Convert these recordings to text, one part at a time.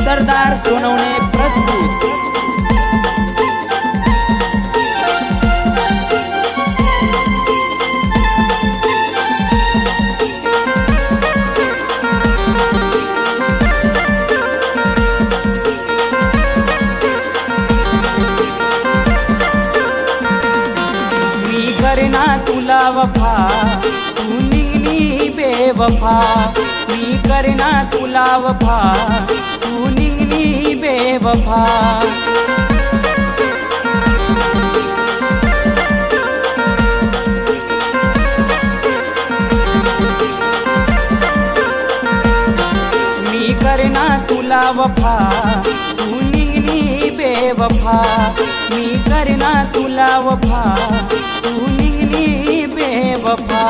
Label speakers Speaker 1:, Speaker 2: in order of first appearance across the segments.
Speaker 1: सरदार सोनवणे प्रस्तुत मी करना तुला वफा तू निघली बेवफा मी करना तुला वफा तू निघली बेवफा मी करना तुला वफा तू निघली बेवफा मी करना तुला वफा तू निघली बेवफा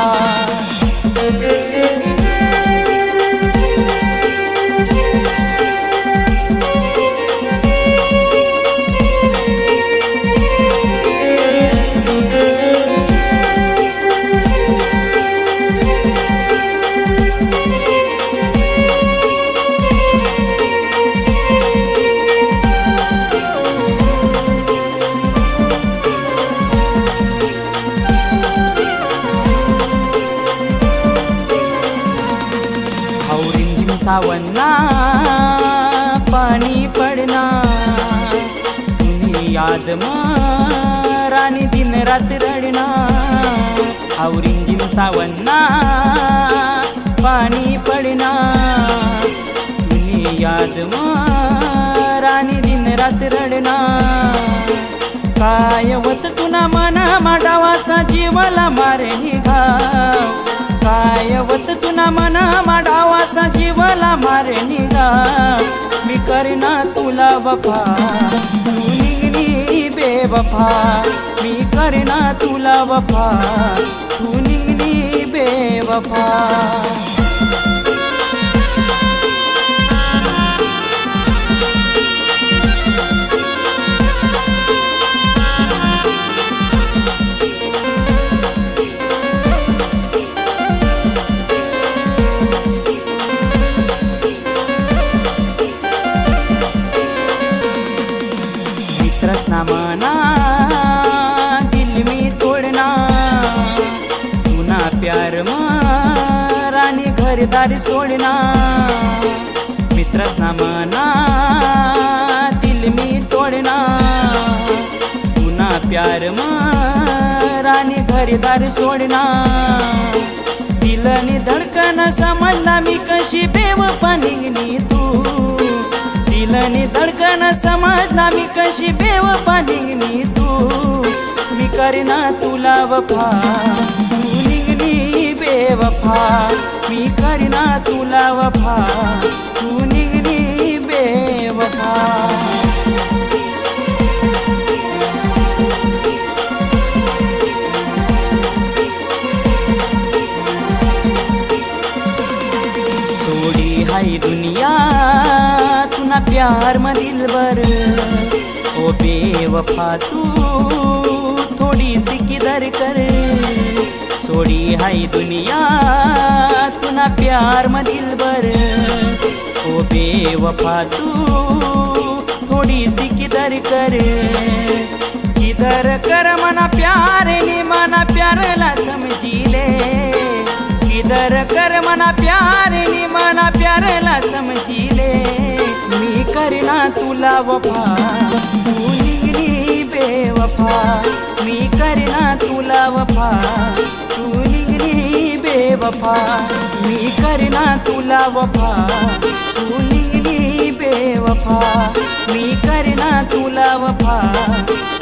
Speaker 1: सावन्ना पानी पड़ना तुम्हें याद रानी दिन रात रड़ना और इंजिन सावन्ना पानी पड़ना तुम्हें याद रानी दिन रात रड़ना कायवत तुना मना माडावासा जीवाला मारे निघा कायवत तुना मना माडावासा जीवाला मारे निघा मी करना तुला वफा तू निघली बेवफा मी करना तुला वफा तू निघली बेवफा रसना मना दिल में तोड़ना तूना प्यार रानी घरदार सोड़ना मित्रसना मना दिल में तोड़ना तूना प्यार रानी घरदार सोड़ना दिलनी धडकन समजला मी कशी बेवफा निघली तू दिलनी धडकन समजला मी कशी बेवफा निघली तू मी करना तुला वफा तू निघली बेवफा मी करना तुला वफा तू निघली बेवफा सोडी हाय दुनिया तुना प्यार में दिलबर ओ बेवफा तू थोड़ी सी किधर कर सोड़ी हाय दुनिया तुना प्यार में दिलबर ओ बेवफा तू थोड़ी सी किधर कर मना प्यार ने मना प्यारला समझी ले किधर कर मना प्यार ने मना प्यारला समझी ले मी करना तुला वफा तू निघली बेवफा मी करना तुला वफा तू निघली बेवफा मी करना तुला वफा तू निघली बेवफा मी करना तुला वफा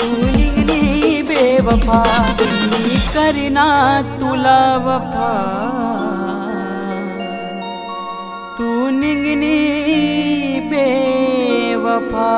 Speaker 1: तू निघली बेवफा मी करना तुला वफा तू निघली बेवफा।